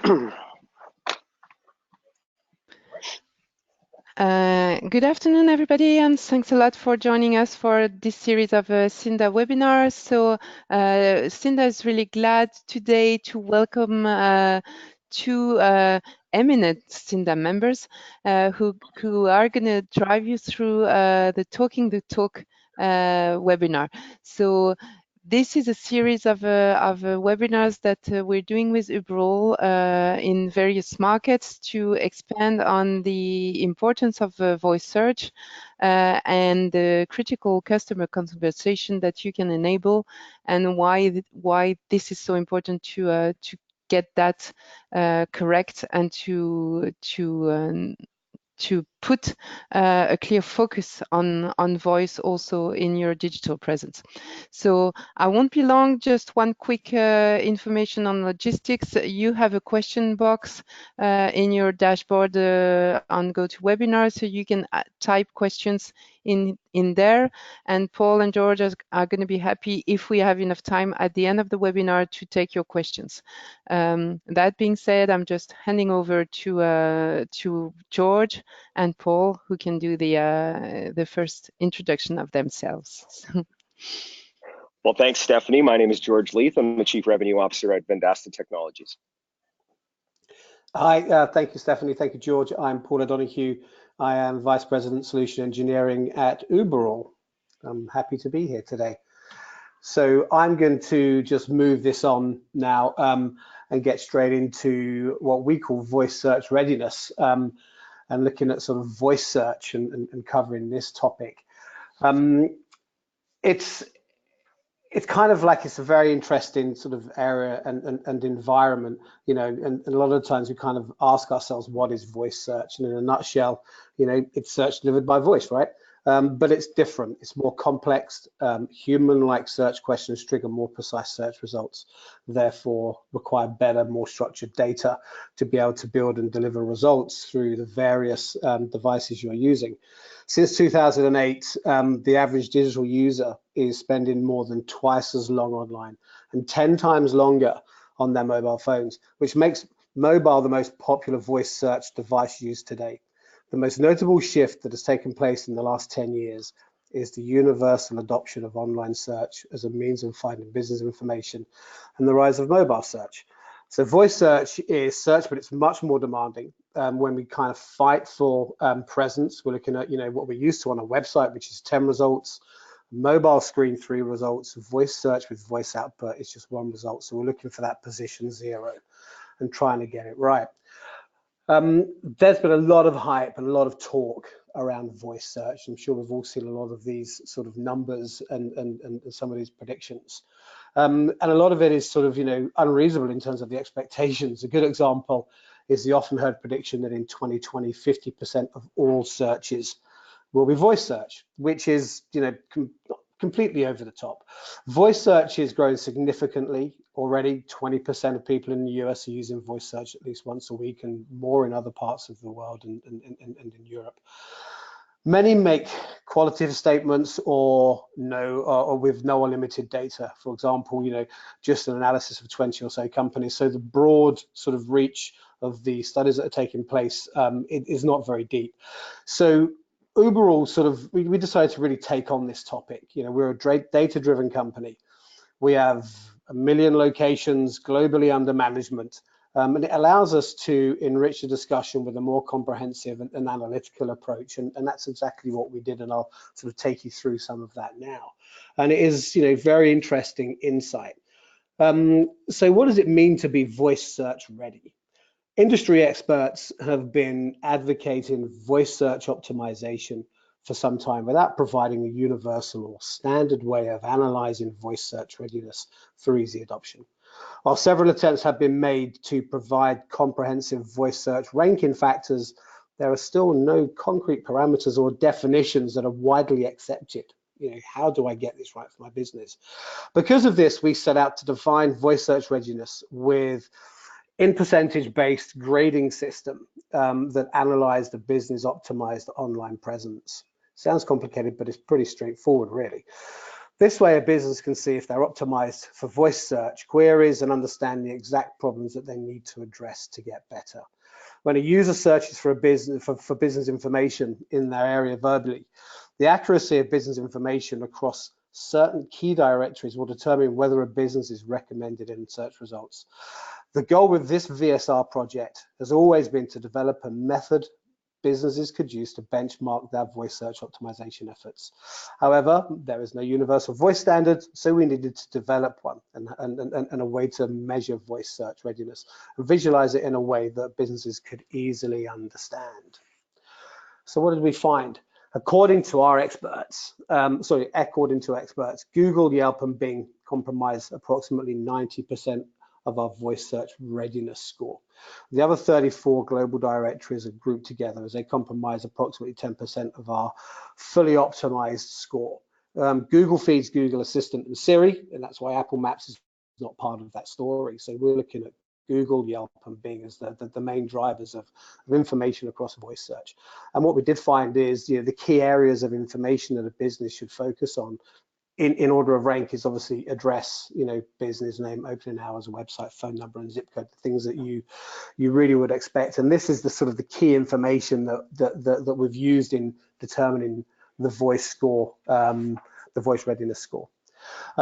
Good afternoon, everybody, and thanks a lot for joining us for this series of SIINDA webinars. So SIINDA is really glad today to welcome two eminent SIINDA members who are going to drive you through the Talking the Talk webinar. So this is a series of webinars that we're doing with Uberall in various markets to expand on the importance of voice search and the critical customer conversation that you can enable, and why this is so important to get that correct and to put a clear focus on voice also in your digital presence. So I won't be long, just one quick information on logistics. You have a question box in your dashboard on GoToWebinar, so you can type questions in there, and Paul and George are going to be happy if we have enough time at the end of the webinar to take your questions. That being said, I'm just handing over to George and Paul, who can do the first introduction of themselves. Well, thanks, Stephanie. My name is George Leith. I'm the Chief Revenue Officer at Vendasta Technologies. Hi, thank you, Stephanie. Thank you, George. I'm Paula Donahue. I am Vice President Solution Engineering at Uberall. I'm happy to be here today. So I'm going to just move this on now and get straight into what we call voice search readiness, and looking at sort of voice search and covering this topic. It's kind of like, it's a very interesting sort of area and environment, you know, and a lot of times we kind of ask ourselves, what is voice search? And in a nutshell, you know, it's search delivered by voice, right? But it's different, it's more complex. Human-like search questions trigger more precise search results, therefore require better, more structured data to be able to build and deliver results through the various devices you're using. Since 2008, the average digital user is spending more than twice as long online and 10 times longer on their mobile phones, which makes mobile the most popular voice search device used today. The most notable shift that has taken place in the last 10 years is the universal adoption of online search as a means of finding business information and the rise of mobile search. So voice search is search, but it's much more demanding. When we kind of fight for presence, we're looking at, you know, what we're used to on a website, which is 10 results, mobile screen 3 results, voice search with voice output is just 1 result. So we're looking for that position 0 and trying to get it right. There's been a lot of hype and a lot of talk around voice search. I'm sure we've all seen a lot of these sort of numbers and some of these predictions. And a lot of it is sort of, you know, unreasonable in terms of the expectations. A good example is the often heard prediction that in 2020, 50% of all searches will be voice search, which is, you know, completely over the top. Voice search is growing significantly already. 20% of people in the US are using voice search at least once a week, and more in other parts of the world and in Europe. Many make qualitative statements or with no unlimited data. For example, you know, just an analysis of 20 or so companies. So the broad sort of reach of the studies that are taking place it is not very deep. So Uberall sort of, we decided to really take on this topic. You know, we're a data-driven company. We have 1 million locations globally under management. And it allows us to enrich the discussion with a more comprehensive and analytical approach. And that's exactly what we did. And I'll sort of take you through some of that now. And it is, you know, very interesting insight. So what does it mean to be voice search ready? Industry experts have been advocating voice search optimization for some time without providing a universal or standard way of analyzing voice search readiness for easy adoption. While several attempts have been made to provide comprehensive voice search ranking factors, there are still no concrete parameters or definitions that are widely accepted. You know, how do I get this right for my business? Because of this, we set out to define voice search readiness with in percentage-based grading system that analyzed the business optimized online presence. Sounds complicated, but it's pretty straightforward, really. This way, a business can see if they're optimized for voice search queries and understand the exact problems that they need to address to get better. When a user searches for a business for business information in their area verbally, the accuracy of business information across certain key directories will determine whether a business is recommended in search results. The goal with this VSR project has always been to develop a method businesses could use to benchmark their voice search optimization efforts. However, there is no universal voice standard, so we needed to develop one and a way to measure voice search readiness and visualize it in a way that businesses could easily understand. So what did we find? According to experts, Google, Yelp, and Bing comprise approximately 90% of our voice search readiness score. The other 34 global directories are grouped together as they comprise approximately 10% of our fully optimized score. Google feeds Google Assistant and Siri, and that's why Apple Maps is not part of that story. So we're looking at Google, Yelp, and Bing as the main drivers of information across voice search. And what we did find is, the key areas of information that a business should focus on in order of rank is obviously address, business name, opening hours, website, phone number, and zip code, the things that you really would expect. And this is the sort of the key information that we've used in determining the voice score, the voice readiness score.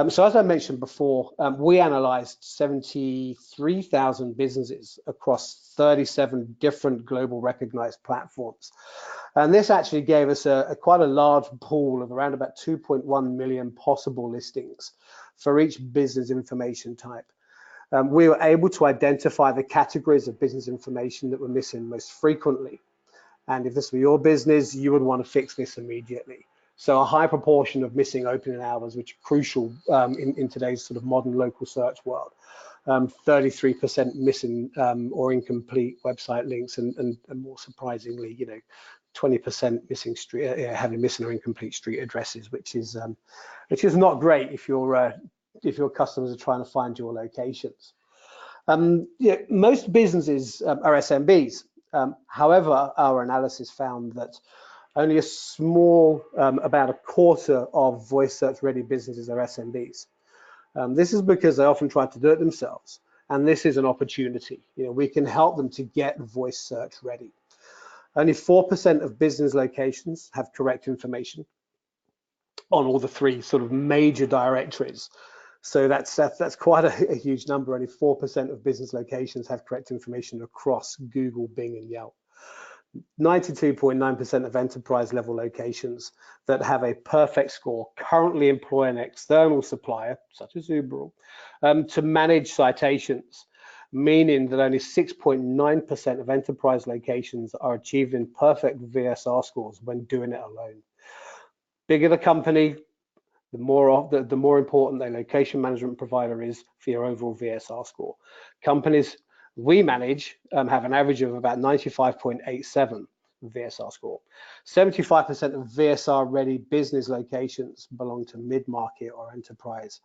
So as I mentioned before, we analyzed 73,000 businesses across 37 different global recognized platforms. And this actually gave us quite a large pool of around about 2.1 million possible listings for each business information type. We were able to identify the categories of business information that were missing most frequently. And if this were your business, you would want to fix this immediately. So a high proportion of missing opening hours, which are crucial in today's sort of modern local search world. 33% missing or incomplete website links, and more surprisingly, 20% missing having missing or incomplete street addresses, which is not great if your customers are trying to find your locations. Most businesses are SMBs. However, our analysis found that only a small, about a quarter of voice search ready businesses are SMBs. This is because they often try to do it themselves, and this is an opportunity. We can help them to get voice search ready. Only 4% of business locations have correct information on all the three sort of major directories. So that's quite a huge number. Only 4% of business locations have correct information across Google, Bing, and Yelp. 92.9% of enterprise level locations that have a perfect score currently employ an external supplier, such as Uberall, to manage citations, meaning that only 6.9% of enterprise locations are achieving perfect VSR scores when doing it alone. Bigger the company, the more important their location management provider is for your overall VSR score. Companies we manage have an average of about 95.87 VSR score. 75% of VSR ready business locations belong to mid-market or enterprise,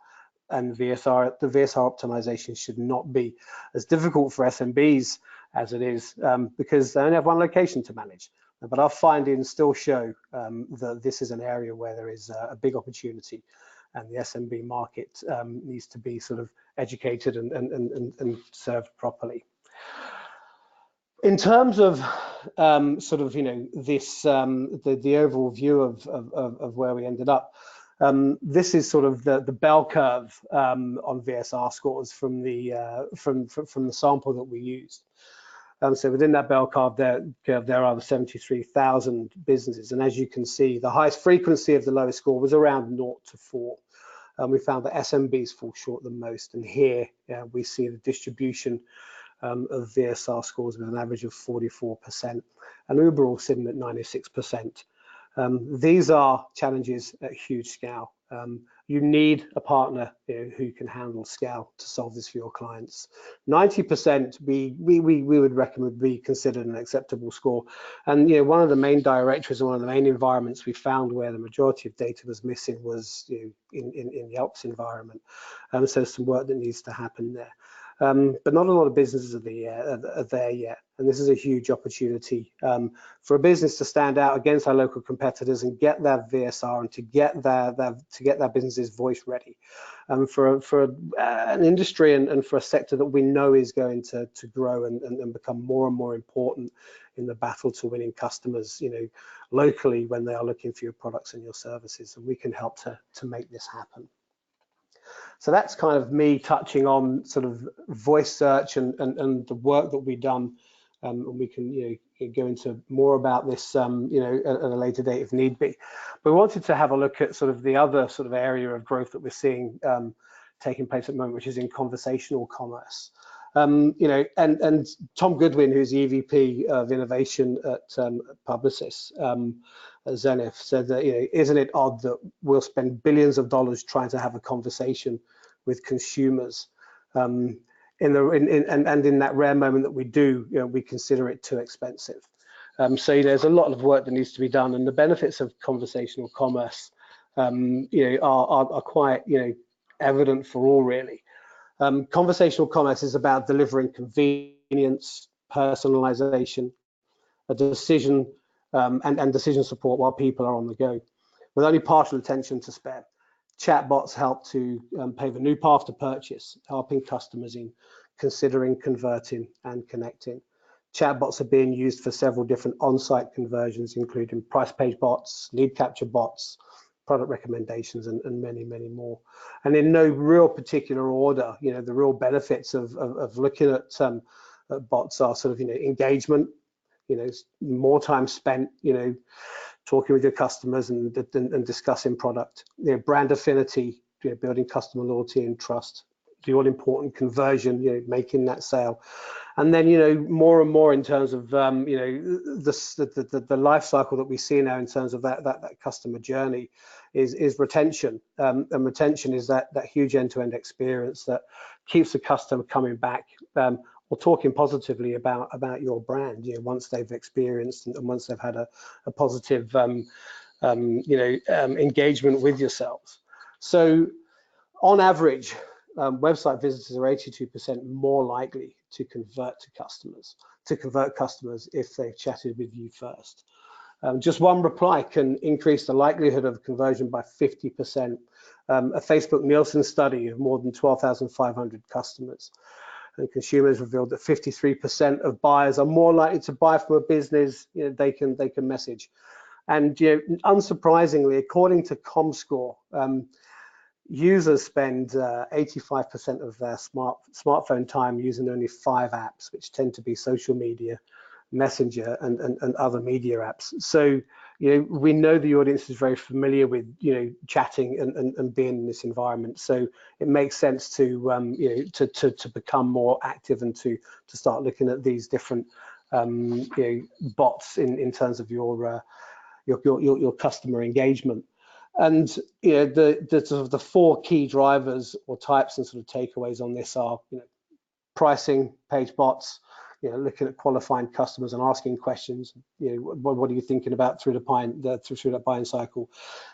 and the VSR optimization should not be as difficult for SMBs as it is because they only have one location to manage. But our findings still show that this is an area where there is a big opportunity, and the SMB market needs to be sort of educated and served properly. In terms of sort of this the overall view of where we ended up, this is sort of the bell curve on VSR scores from the sample that we used. So within that bell curve, there are the 73,000 businesses, and as you can see, the highest frequency of the lowest score was around 0 to 4. We found that SMBs fall short the most, and here we see the distribution of VSR scores with an average of 44%, and Uberall sitting at 96%. These are challenges at huge scale. You need a partner who can handle scale to solve this for your clients. 90% we would recommend be considered an acceptable score. And one of the main directories and one of the main environments we found where the majority of data was missing was in Yelp's environment. So some work that needs to happen there. but not a lot of businesses are there yet. And this is a huge opportunity for a business to stand out against our local competitors and get their VSR and to get their business's voice ready. For an industry and for a sector that we know is going to grow and become more and more important in the battle to winning customers, locally when they are looking for your products and your services, and we can help to make this happen. So that's kind of me touching on sort of voice search and the work that we've done, and we can go into more about this at a later date if need be. But we wanted to have a look at sort of the other sort of area of growth that we're seeing taking place at the moment, which is in conversational commerce. And Tom Goodwin, who's the EVP of Innovation at Publicis, at Zenith, said that isn't it odd that we'll spend billions of dollars trying to have a conversation with consumers, and in that rare moment that we do, we consider it too expensive. So there's a lot of work that needs to be done, and the benefits of conversational commerce, are quite evident for all really. Conversational commerce is about delivering convenience, personalization, a decision, and decision support while people are on the go, with only partial attention to spare. Chatbots help to pave a new path to purchase, helping customers in considering, converting, and connecting. Chatbots are being used for several different on-site conversions, including price page bots, lead capture bots, product recommendations, and many, many more. And in no real particular order, the real benefits of looking at bots are sort of, engagement, more time spent, talking with your customers and discussing product, brand affinity, building customer loyalty and trust, the all-important conversion, making that sale. And then, more and more in terms of, the life cycle that we see now in terms of that customer journey is retention. And retention is that huge end-to-end experience that keeps the customer coming back or talking positively about your brand, once they've experienced and once they've had a positive, engagement with yourselves. So on average, website visitors are 82% more likely to convert customers if they've chatted with you first. Just one reply can increase the likelihood of conversion by 50%. A Facebook Nielsen study of more than 12,500 customers and consumers revealed that 53% of buyers are more likely to buy from a business they can message. And unsurprisingly, according to ComScore, users spend 85% of their smartphone time using only 5 apps, which tend to be social media, Messenger, and other media apps. So we know the audience is very familiar with chatting and being in this environment. So it makes sense to to become more active and to start looking at these different bots in terms of your customer engagement. And the 4 key drivers or types and sort of takeaways on this are pricing, page bots, looking at qualifying customers and asking questions. What are you thinking about through that buying cycle?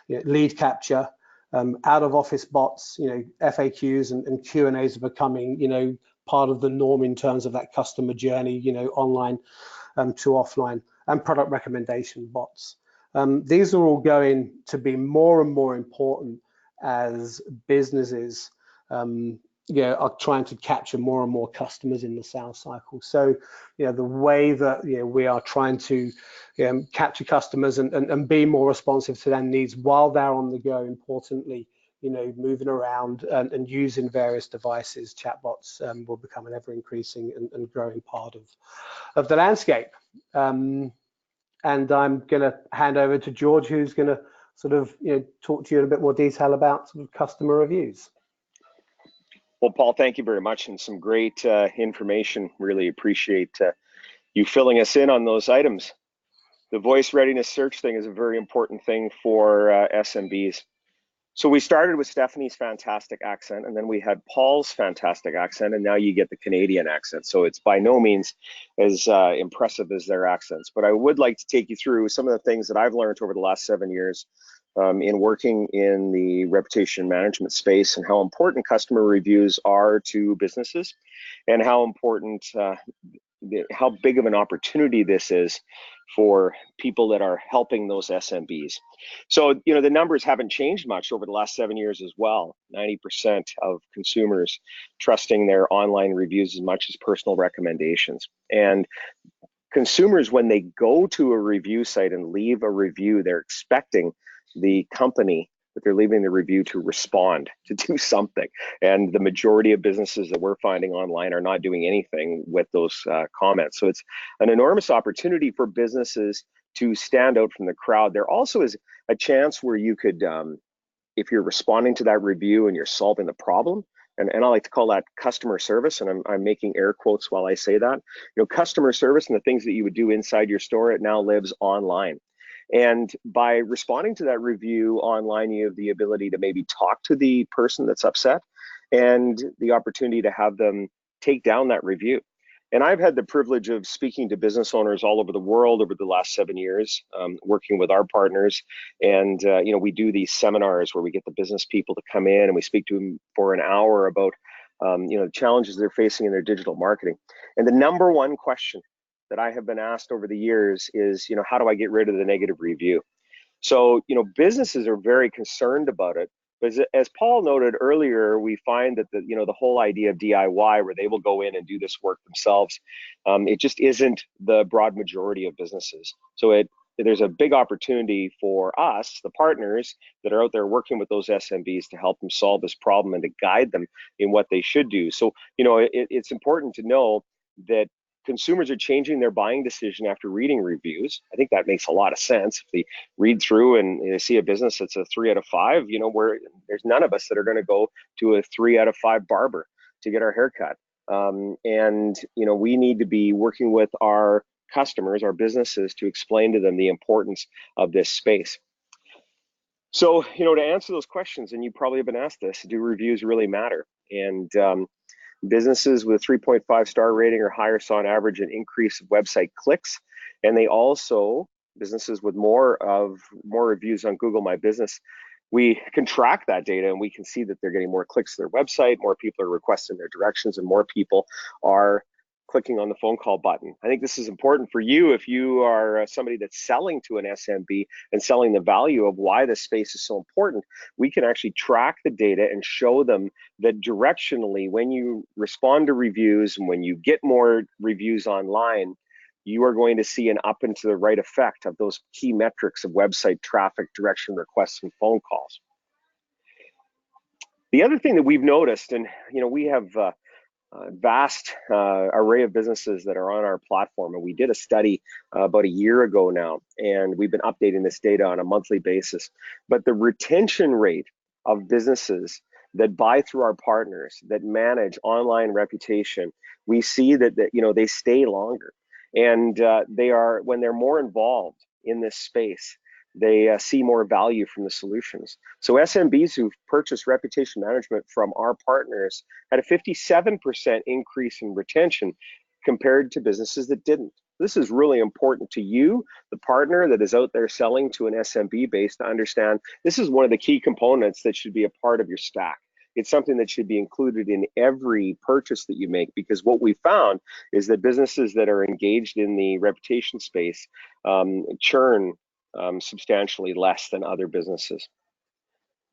Lead capture, out of office bots, FAQs and Q&As are becoming part of the norm in terms of that customer journey, online to offline, and product recommendation bots. These are all going to be more and more important as businesses are trying to capture more and more customers in the sales cycle. So the way that we are trying to capture customers and be more responsive to their needs while they're on the go, importantly, moving around and using various devices, chatbots will become an ever increasing and growing part of the landscape. And I'm going to hand over to George, who's going to sort of talk to you in a bit more detail about sort of customer reviews. Well, Paul, thank you very much, and some great information. Really appreciate you filling us in on those items. The voice readiness search thing is a very important thing for SMBs. So we started with Stephanie's fantastic accent, and then we had Paul's fantastic accent, and now you get the Canadian accent. So it's by no means as impressive as their accents. But I would like to take you through some of the things that I've learned over the last 7 years in working in the reputation management space, and how important customer reviews are to businesses, and how important, how big of an opportunity this is for people that are helping those SMBs. So, the numbers haven't changed much over the last 7 years as well. 90% of consumers trusting their online reviews as much as personal recommendations. And consumers, when they go to a review site and leave a review, they're expecting the company that they're leaving the review to respond, to do something. And the majority of businesses that we're finding online are not doing anything with those comments. So it's an enormous opportunity for businesses to stand out from the crowd. There also is a chance where you could, if you're responding to that review and you're solving the problem, and I like to call that customer service, and I'm making air quotes while I say that, customer service and the things that you would do inside your store, it now lives online. And by responding to that review online, you have the ability to maybe talk to the person that's upset, and the opportunity to have them take down that review. And I've had the privilege of speaking to business owners all over the world over the last 7 years, working with our partners. And, we do these seminars where we get the business people to come in and we speak to them for an hour about, the challenges they're facing in their digital marketing. And the number one question that I have been asked over the years is, how do I get rid of the negative review? So, businesses are very concerned about it. But as Paul noted earlier, we find that the whole idea of DIY, where they will go in and do this work themselves, it just isn't the broad majority of businesses. So there's a big opportunity for us, the partners that are out there working with those SMBs, to help them solve this problem and to guide them in what they should do. So, it's important to know that consumers are changing their buying decision after reading reviews. I think that makes a lot of sense. If they read through and they see a business that's a 3 out of 5, where there's none of us that are going to go to a 3 out of 5 barber to get our hair cut. We need to be working with our customers, our businesses, to explain to them the importance of this space. So, to answer those questions, and you probably have been asked this, do reviews really matter? And businesses with 3.5 star rating or higher saw on average an increase of website clicks, and they also, businesses with more reviews on Google My Business, we can track that data and we can see that they're getting more clicks to their website, more people are requesting their directions, and more people are clicking on the phone call button. I think this is important for you if you are somebody that's selling to an SMB and selling the value of why this space is so important. We can actually track the data and show them that directionally, when you respond to reviews and when you get more reviews online, you are going to see an up and to the right effect of those key metrics of website traffic, direction requests, and phone calls. The other thing that we've noticed, and we have vast array of businesses that are on our platform, and we did a study about a year ago now, and we've been updating this data on a monthly basis. But the retention rate of businesses that buy through our partners, that manage online reputation, we see that they stay longer, and when they're more involved in this space, they see more value from the solutions. So SMBs who've purchased reputation management from our partners had a 57% increase in retention compared to businesses that didn't. This is really important to you, the partner that is out there selling to an SMB base, to understand this is one of the key components that should be a part of your stack. It's something that should be included in every purchase that you make, because what we found is that businesses that are engaged in the reputation space churn substantially less than other businesses.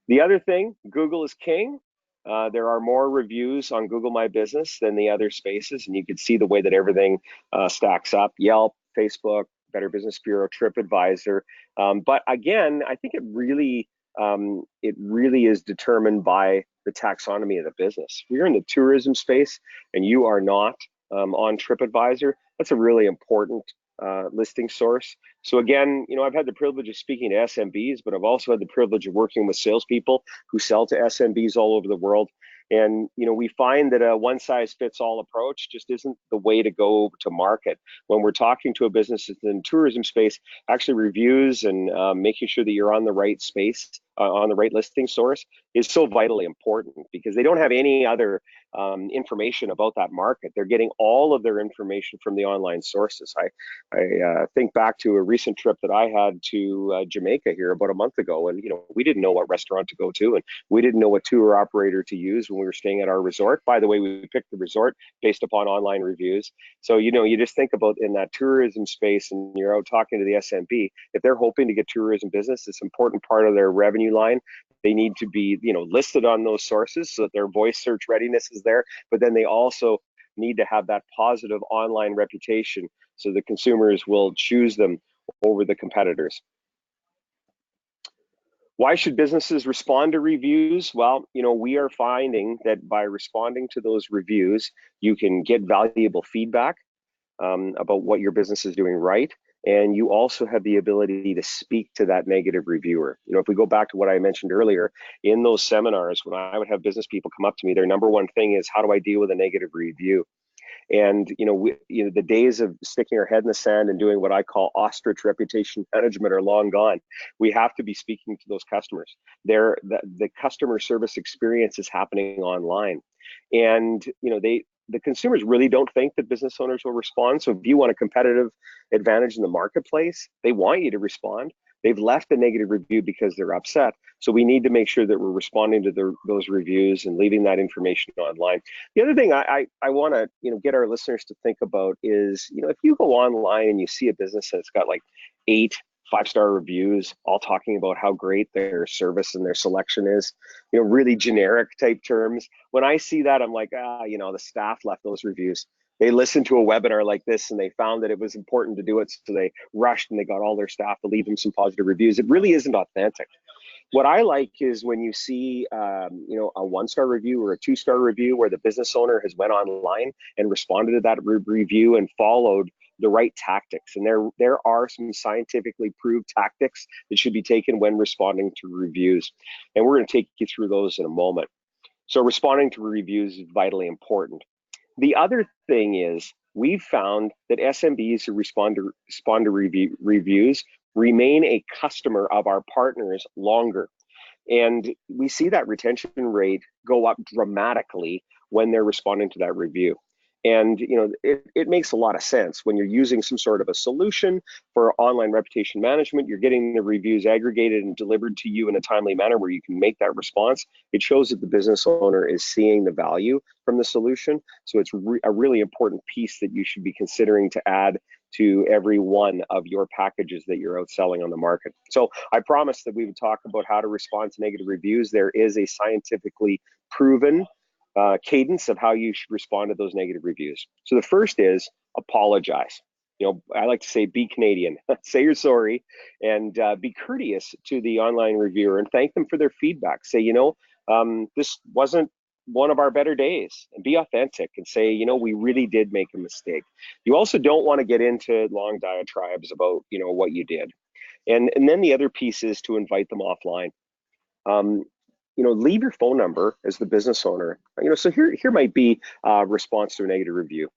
The other thing, Google is king. There are more reviews on Google My Business than the other spaces, and you can see the way that everything stacks up. Yelp, Facebook, Better Business Bureau, TripAdvisor. But again, I think it really is determined by the taxonomy of the business. If you're in the tourism space and you are not on TripAdvisor, that's a really important listing source. So again, I've had the privilege of speaking to SMBs, but I've also had the privilege of working with salespeople who sell to SMBs all over the world. And we find that a one-size-fits-all approach just isn't the way to go to market. When we're talking to a business that's in the tourism space, actually reviews and making sure that you're on the right space on the right listing source is so vitally important, because they don't have any other information about that market. They're getting all of their information from the online sources. I think back to a recent trip that I had to Jamaica here about a month ago, and we didn't know what restaurant to go to, and we didn't know what tour operator to use when we were staying at our resort. By the way, we picked the resort based upon online reviews. So you just think about in that tourism space, and you're out talking to the SMB. If they're hoping to get tourism business, it's an important part of their revenue line. They need to be listed on those sources so that their voice search readiness is there. But then they also need to have that positive online reputation so the consumers will choose them over the competitors. Why should businesses respond to reviews? Well, we are finding that by responding to those reviews, you can get valuable feedback about what your business is doing right. And you also have the ability to speak to that negative reviewer. If we go back to what I mentioned earlier, in those seminars, when I would have business people come up to me, their number one thing is, how do I deal with a negative review? And the days of sticking our head in the sand and doing what I call ostrich reputation management are long gone. We have to be speaking to those customers. The customer service experience is happening online, and the consumers really don't think that business owners will respond. So if you want a competitive advantage in the marketplace, they want you to respond. They've left a negative review because they're upset. So we need to make sure that we're responding to those reviews and leaving that information online. The other thing I want to get our listeners to think about is, if you go online and you see a business that's got like 8 5-star reviews, all talking about how great their service and their selection is, really generic type terms. When I see that, I'm like, the staff left those reviews. They listened to a webinar like this and they found that it was important to do it, so they rushed and they got all their staff to leave them some positive reviews. It really isn't authentic. What I like is when you see, a 1-star review or a 2-star review where the business owner has went online and responded to that review and followed the right tactics. And there are some scientifically proved tactics that should be taken when responding to reviews. And we're going to take you through those in a moment. So responding to reviews is vitally important. The other thing is, we've found that SMBs who respond to reviews remain a customer of our partners longer. And we see that retention rate go up dramatically when they're responding to that review. And it makes a lot of sense when you're using some sort of a solution for online reputation management. You're getting the reviews aggregated and delivered to you in a timely manner where you can make that response. It shows that the business owner is seeing the value from the solution. So it's a really important piece that you should be considering to add to every one of your packages that you're out selling on the market. So I promised that we would talk about how to respond to negative reviews. There is a scientifically proven cadence of how you should respond to those negative reviews. So the first is apologize. I like to say, be Canadian, say you're sorry, and be courteous to the online reviewer and thank them for their feedback. Say, this wasn't one of our better days, and be authentic and say, we really did make a mistake. You also don't want to get into long diatribes about, what you did. And then the other piece is to invite them offline. Leave your phone number as the business owner. So here might be a response to a negative review.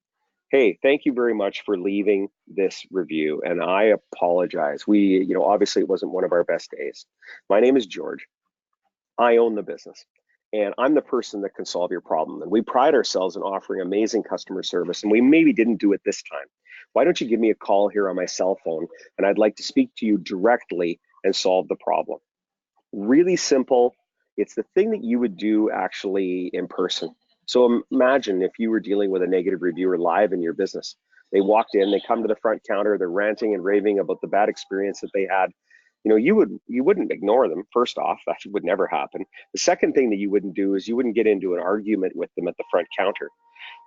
Hey, thank you very much for leaving this review, and I apologize. Obviously it wasn't one of our best days. My name is George. I own the business, and I'm the person that can solve your problem. And we pride ourselves in offering amazing customer service, and we maybe didn't do it this time. Why don't you give me a call here on my cell phone, and I'd like to speak to you directly and solve the problem. Really simple. It's the thing that you would do actually in person. So imagine if you were dealing with a negative reviewer live in your business. They walked in, they come to the front counter, they're ranting and raving about the bad experience that they had. You wouldn't ignore them. First off, that would never happen. The second thing that you wouldn't do is you wouldn't get into an argument with them at the front counter.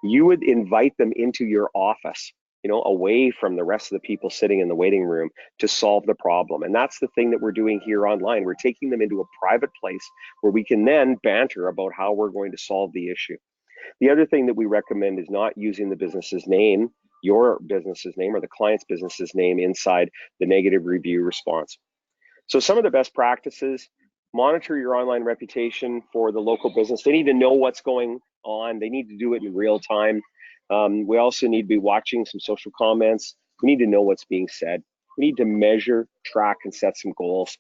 You would invite them into your office, away from the rest of the people sitting in the waiting room to solve the problem. And that's the thing that we're doing here online. We're taking them into a private place where we can then banter about how we're going to solve the issue. The other thing that we recommend is not using the business's name, your business's name, or the client's business's name inside the negative review response. So some of the best practices: monitor your online reputation for the local business. They need to know what's going on. They need to do it in real time. We also need to be watching some social comments. We need to know what's being said. We need to measure, track, and set some goals.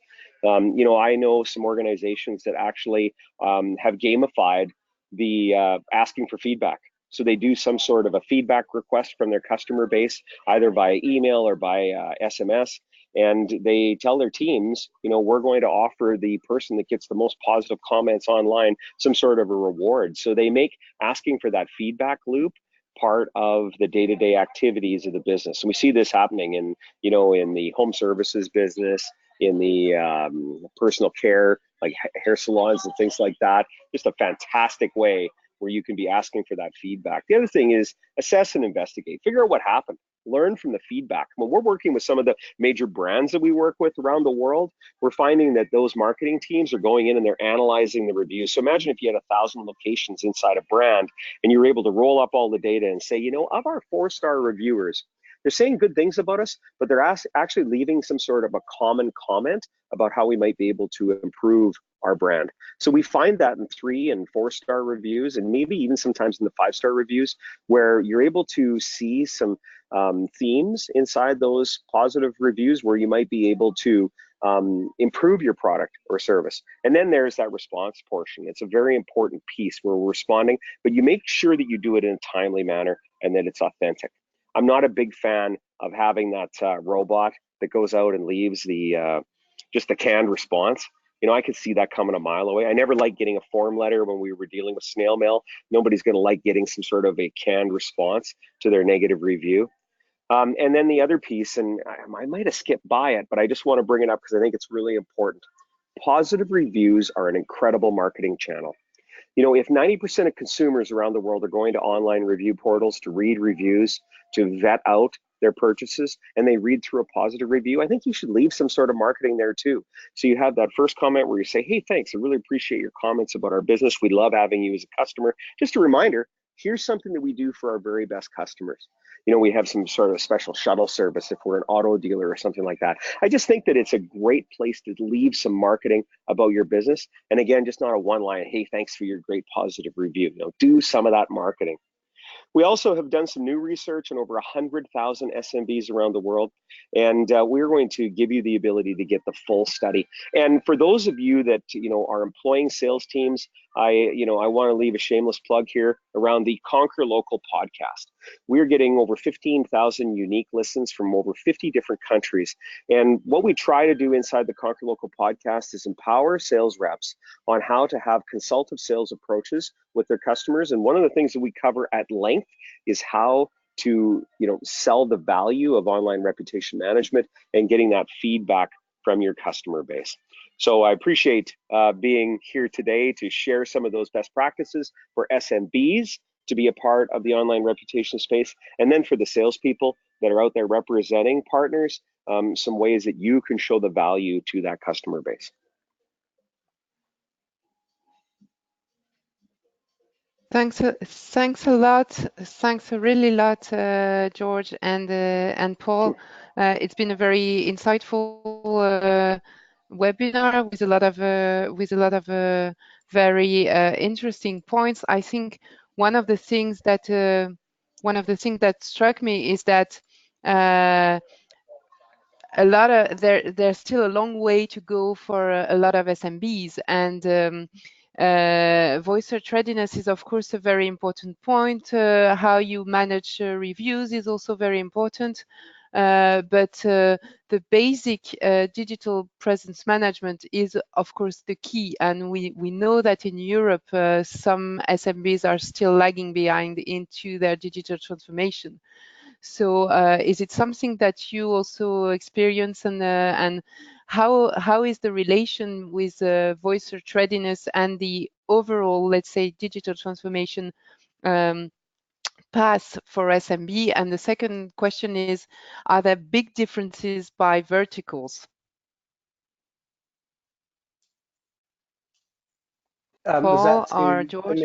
You know, I know some organizations that actually have gamified the asking for feedback. So they do some sort of a feedback request from their customer base, either via email or by SMS, and they tell their teams, you know, we're going to offer the person that gets the most positive comments online some sort of a reward. So they make asking for that feedback loop part of the day-to-day activities of the business. And we see this happening in, you know, in the home services business, in the personal care, like hair salons and things like that. Just a fantastic way where you can be asking for that feedback. The other thing is assess and investigate. Figure out what happened. Learn from the feedback. When we're working with some of the major brands that we work with around the world, we're finding that those marketing teams are going in and they're analyzing the reviews. So imagine if you had 1,000 locations inside a brand and you were able to roll up all the data and say, you know, of our 4-star reviewers, they're saying good things about us, but they're actually leaving some sort of a common comment about how we might be able to improve our brand. So we find that in 3- and 4-star reviews, and maybe even sometimes in the 5-star reviews, where you're able to see some themes inside those positive reviews where you might be able to improve your product or service. And then there's that response portion. It's a very important piece where we're responding, but you make sure that you do it in a timely manner and that it's authentic. I'm not a big fan of having that robot that goes out and leaves the just the canned response. You know, I could see that coming a mile away. I never liked getting a form letter when we were dealing with snail mail. Nobody's going to like getting some sort of a canned response to their negative review. And then the other piece, and I might have skipped by it, but I just want to bring it up because I think it's really important. Positive reviews are an incredible marketing channel. You know, if 90% of consumers around the world are going to online review portals to read reviews, to vet out their purchases, and they read through a positive review, I think you should leave some sort of marketing there too. So you have that first comment where you say, hey, thanks, I really appreciate your comments about our business. We love having you as a customer. Just a reminder, here's something that we do for our very best customers. You know, we have some sort of special shuttle service if we're an auto dealer or something like that. I just think that it's a great place to leave some marketing about your business. And again, just not a one line, hey, thanks for your great positive review. You know, do some of that marketing. We also have done some new research on over 100,000 SMBs around the world, and we're going to give you the ability to get the full study. And for those of you that, you know, are employing sales teams, I want to leave a shameless plug here around the Conquer Local podcast. We're getting over 15,000 unique listens from over 50 different countries. And what we try to do inside the Conquer Local podcast is empower sales reps on how to have consultative sales approaches with their customers. And one of the things that we cover at length is how to, you know, sell the value of online reputation management and getting that feedback from your customer base. So I appreciate being here today to share some of those best practices for SMBs to be a part of the online reputation space, and then for the salespeople that are out there representing partners, some ways that you can show the value to that customer base. Thanks a lot. Thanks a really lot, George and Paul. It's been a very insightful webinar with a lot of very interesting points. I think one of the things that struck me is that there's still a long way to go for a lot of SMBs, and voice search readiness is of course a very important point. How you manage reviews is also very important, but the basic digital presence management is of course the key, and we know that in Europe some SMBs are still lagging behind into their digital transformation. So is it something that you also experience, and how is the relation with voice search readiness and the overall, let's say, digital transformation path for SMB? And the second question is, are there big differences by verticals? Paul or George?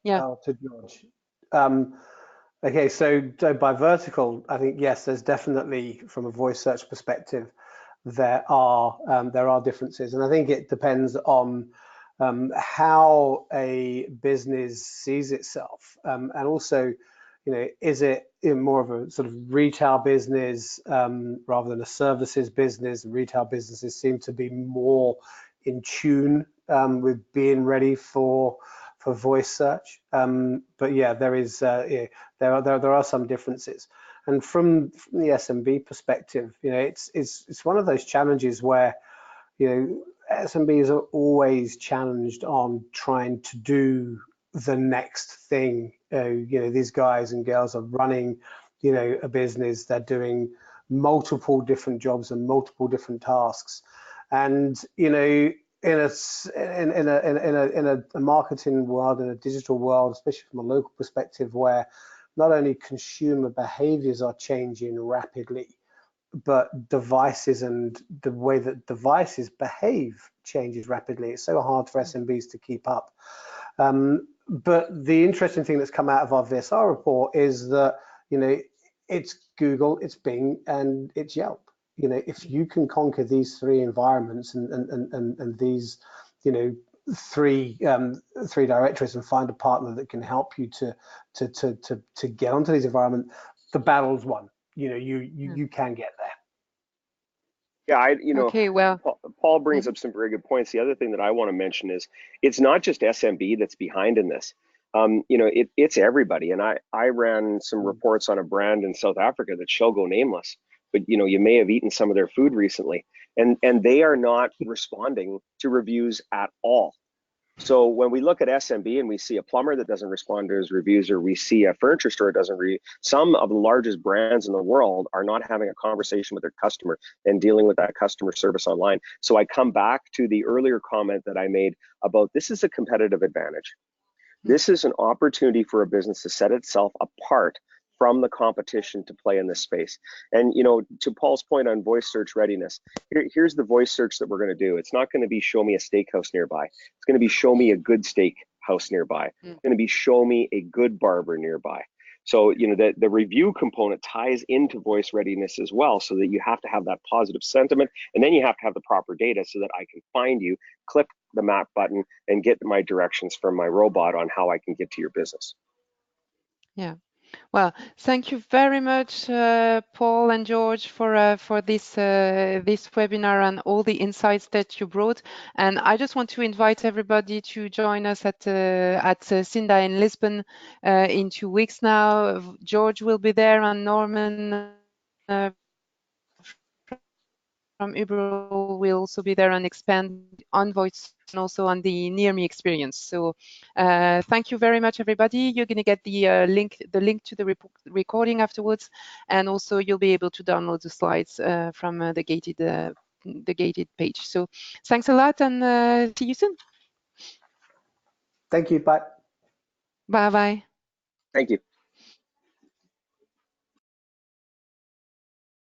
Yeah. To George. Okay, so by vertical, I think yes, there's definitely, from a voice search perspective, there are differences, and I think it depends on how a business sees itself, and also, You know, is it more of a sort of retail business rather than a services business? Retail businesses seem to be more in tune with being ready for voice search. But yeah, there is there are some differences. And from the SMB perspective, you know, it's one of those challenges where, you know, SMBs are always challenged on trying to do the next thing. You know, these guys and girls are running, you know, a business. They're doing multiple different jobs and multiple different tasks, and you know, in a marketing world, in a digital world, especially from a local perspective, where not only consumer behaviors are changing rapidly, but devices and the way that devices behave changes rapidly. It's so hard for SMBs to keep up. But the interesting thing that's come out of our VSR report is that, you know, it's Google, it's Bing, and it's Yelp. You know, if you can conquer these three environments and these, you know, three directories and find a partner that can help you to get onto these environments, the battle's won. You know, you can get there. Yeah, you know, okay, well, Paul brings up some very good points. The other thing that I want to mention is it's not just SMB that's behind in this. You know, it's everybody. And I ran some reports on a brand in South Africa that shall go nameless, but you know, you may have eaten some of their food recently, and they are not responding to reviews at all. So when we look at SMB and we see a plumber that doesn't respond to his reviews, or we see a furniture store that doesn't some of the largest brands in the world are not having a conversation with their customer and dealing with that customer service online. So I come back to the earlier comment that I made about this is a competitive advantage. This is an opportunity for a business to set itself apart from the competition to play in this space. And you know, to Paul's point on voice search readiness, here's the voice search that we're going to do. It's not going to be show me a steakhouse nearby. It's going to be show me a good steak house nearby. It's going to be show me a good barber nearby. So you know, the review component ties into voice readiness as well, so that you have to have that positive sentiment, and then you have to have the proper data so that I can find you, click the map button, and get my directions from my robot on how I can get to your business. Yeah. Well, thank you very much, Paul and George, for this this webinar and all the insights that you brought. And I just want to invite everybody to join us at SIINDA in Lisbon in 2 weeks now. George will be there, and Norman from Uberall will also be there and expand on voice and also on the near me experience. So thank you very much, everybody. You're going to get the link to the recording afterwards, and also you'll be able to download the slides from the gated page. So thanks a lot, and see you soon. Thank you. Bye. Bye bye. Thank you.